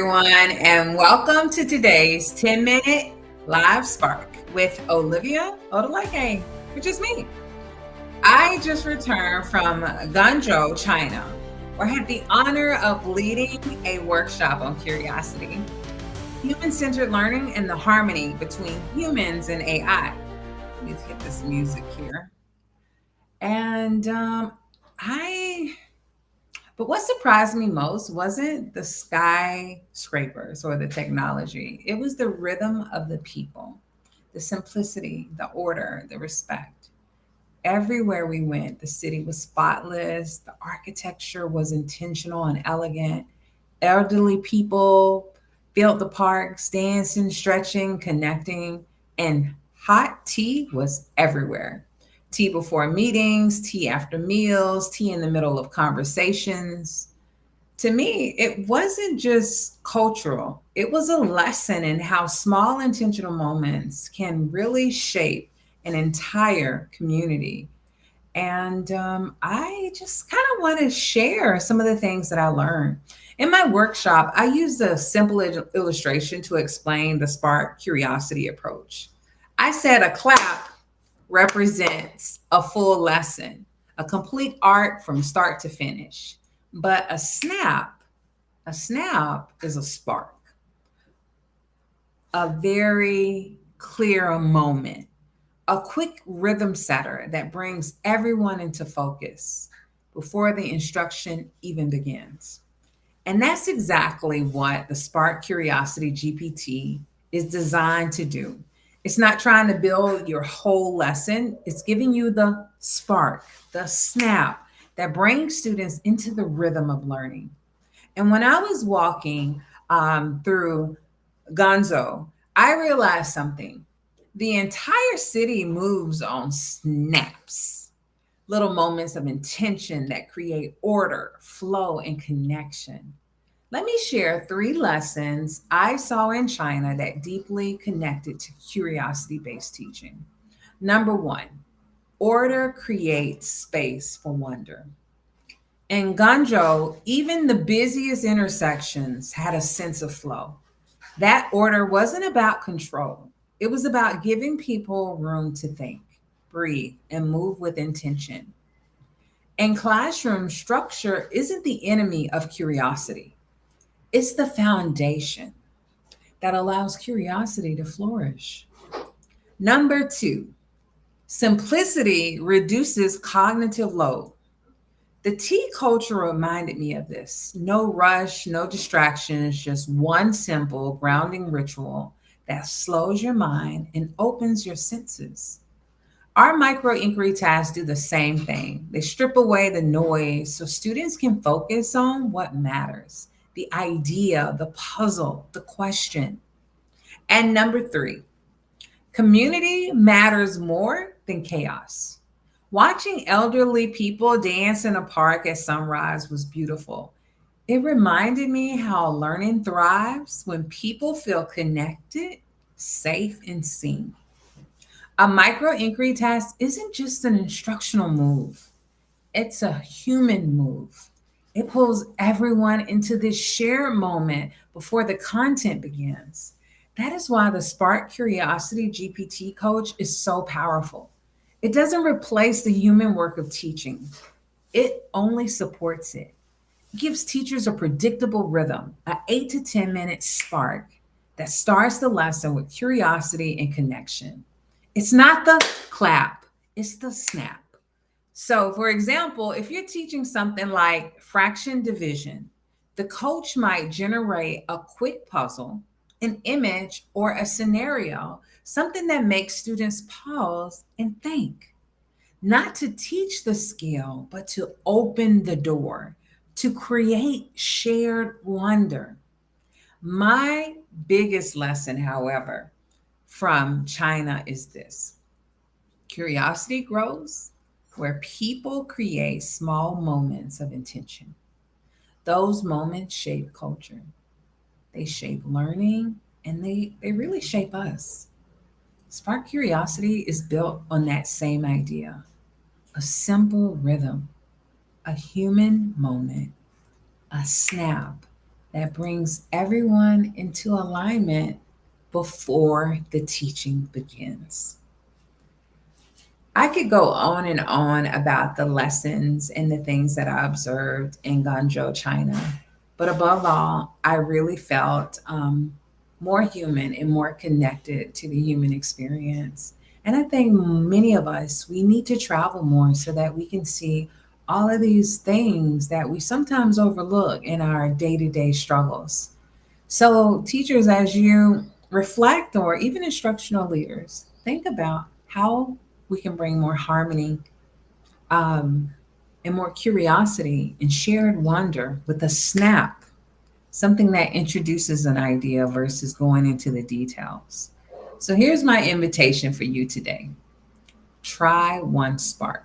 everyone, and welcome to today's 10-minute live spark with Olivia Odileke, which is me. I just returned from Guangzhou, China, where I had the honor of leading a workshop on curiosity, human-centered learning, and the harmony between humans and AI. Let's hit this music here. And But what surprised me most wasn't the skyscrapers or the technology. It was the rhythm of the people, the simplicity, the order, the respect. Everywhere we went, the city was spotless, the architecture was intentional and elegant. Elderly people filled the parks, dancing, stretching, connecting, and hot tea was everywhere. Tea before meetings, tea after meals, tea in the middle of conversations. To me, it wasn't just cultural, it was a lesson in how small intentional moments can really shape an entire community. And I just kind of want to share some of the things that I learned. In my workshop, I used a simple illustration to explain the Spark Curiosity approach. I said a clap represents a full lesson, a complete art from start to finish. But a snap is a spark, a very clear moment, a quick rhythm setter that brings everyone into focus before the instruction even begins. And that's exactly what the Spark Curiosity GPT is designed to do. It's not trying to build your whole lesson, it's giving you the spark, the snap that brings students into the rhythm of learning. And when I was walking through Guangzhou, I realized something. The entire city moves on snaps, little moments of intention that create order, flow, and connection. Let me share three lessons I saw in China that deeply connected to curiosity based teaching. Number one, order creates space for wonder. In Guangzhou, even the busiest intersections had a sense of flow. That order wasn't about control, it was about giving people room to think, breathe, and move with intention. And classroom structure isn't the enemy of curiosity, it's the foundation that allows curiosity to flourish. Number two, simplicity reduces cognitive load. The tea culture reminded me of this. No rush, no distractions, just one simple grounding ritual that slows your mind and opens your senses. Our micro inquiry tasks do the same thing. They strip away the noise so students can focus on what matters: the idea, the puzzle, the question. And number three, community matters more than chaos. Watching elderly people dance in a park at sunrise was beautiful. It reminded me how learning thrives when people feel connected, safe, and seen. A micro inquiry task isn't just an instructional move, it's a human move. It pulls everyone into this shared moment before the content begins. That is why the Spark Curiosity GPT Coach is so powerful. It doesn't replace the human work of teaching, it only supports it. It gives teachers a predictable rhythm, an 8 to 10 minute spark that starts the lesson with curiosity and connection. It's not the clap, it's the snap. So, for example, if you're teaching something like fraction division, the coach might generate a quick puzzle, an image, or a scenario, something that makes students pause and think, not to teach the skill, but to open the door, to create shared wonder. My biggest lesson, however, from China is this: curiosity grows where people create small moments of intention. Those moments shape culture, they shape learning, and they really shape us. Spark Curiosity is built on that same idea: a simple rhythm, a human moment, a snap that brings everyone into alignment before the teaching begins. I could go on and on about the lessons and the things that I observed in Guangzhou, China. But above all, I really felt more human and more connected to the human experience. And I think many of us, we need to travel more so that we can see all of these things that we sometimes overlook in our day to day struggles. So, teachers, as you reflect, or even instructional leaders, think about how we can bring more harmony um, and more curiosity and shared wonder with a snap, something that introduces an idea versus going into the details. So, here's my invitation for you today: try one spark,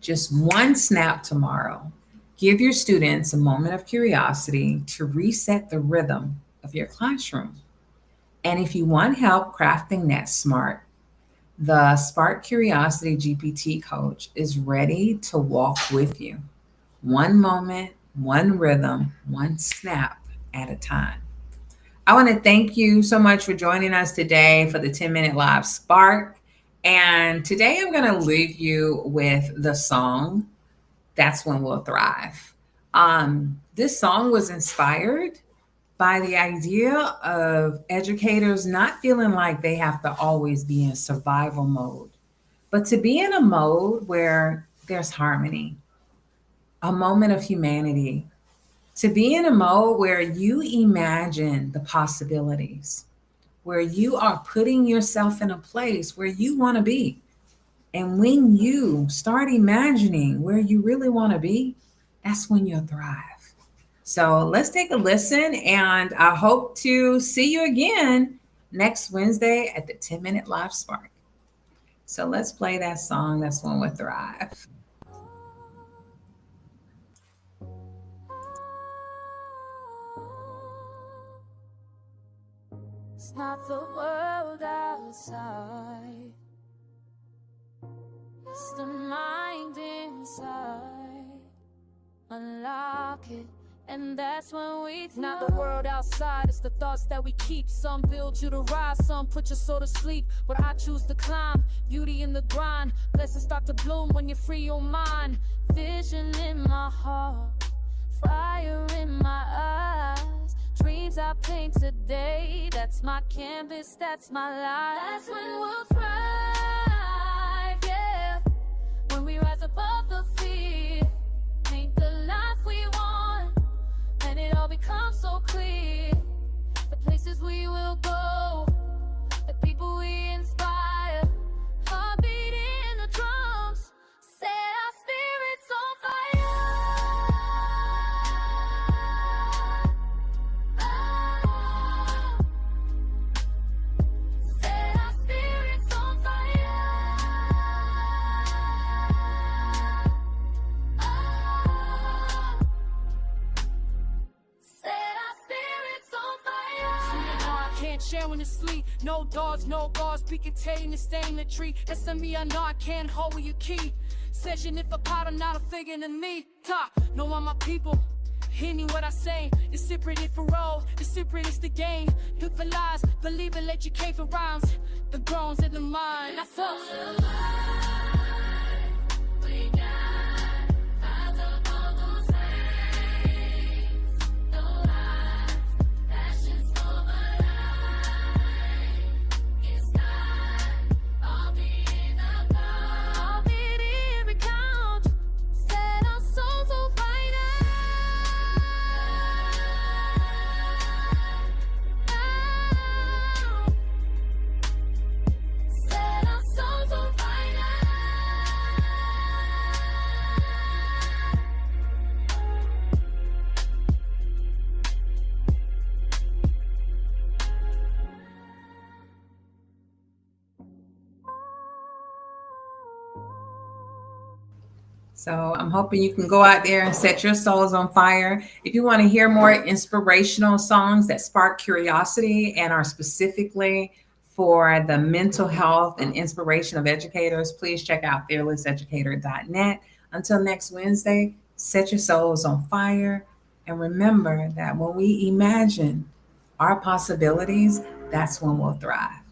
just one snap tomorrow. Give your students a moment of curiosity to reset the rhythm of your classroom. And if you want help crafting that smart, the Spark Curiosity GPT Coach is ready to walk with you, one moment, one rhythm, one snap at a time. I want to thank you so much for joining us today for the 10-minute live Spark. And today I'm going to leave you with the song, That's When We'll Thrive. This song was inspired by the idea of educators not feeling like they have to always be in survival mode, but to be in a mode where there's harmony, a moment of humanity, to be in a mode where you imagine the possibilities, where you are putting yourself in a place where you want to be. And when you start imagining where you really want to be, that's when you'll thrive. So let's take a listen, and I hope to see you again next Wednesday at the 10-minute live Spark. So let's play that song, That's When We'll Thrive. It's not the world outside, it's the mind inside. Unlock it, and that's when we thrive. Not the world outside, it's the thoughts that we keep. Some build you to rise, some put your soul to sleep. But I choose to climb, beauty in the grind. Blessings start to bloom when you free your mind. Vision in my heart, fire in my eyes. Dreams I paint today, that's my canvas, that's my life. That's when we'll thrive, yeah. When we rise above the fear, paint the life we want, and it all becomes so clear. The places we will go, the people we inspire. Heartbeat in the drums, set our spirits on fire. Set our spirits on fire. Set our spirits on fire. So you know I can't share when it's sleep. No dogs, no guards, be contained and stay in the tree. That's to me, I know I can't hold your key. Session if a pot, I'm not a figure in me. Talk, know I'm my people. Hearing what I say, the secret is for all, the secret is the game. Look for lies, believe and educate for rhymes. The groans in the mind. I felt we got eyes above those flames. No lies, passions for the light. It's time, I'll be in the cloud. I'll be in every count. Set our souls on fire. Set our souls on fire. So I'm hoping you can go out there and set your souls on fire. If you want to hear more inspirational songs that spark curiosity and are specifically for the mental health and inspiration of educators, please check out fearlesseducator.net. Until next Wednesday, set your souls on fire. And remember that when we imagine our possibilities, that's when we'll thrive.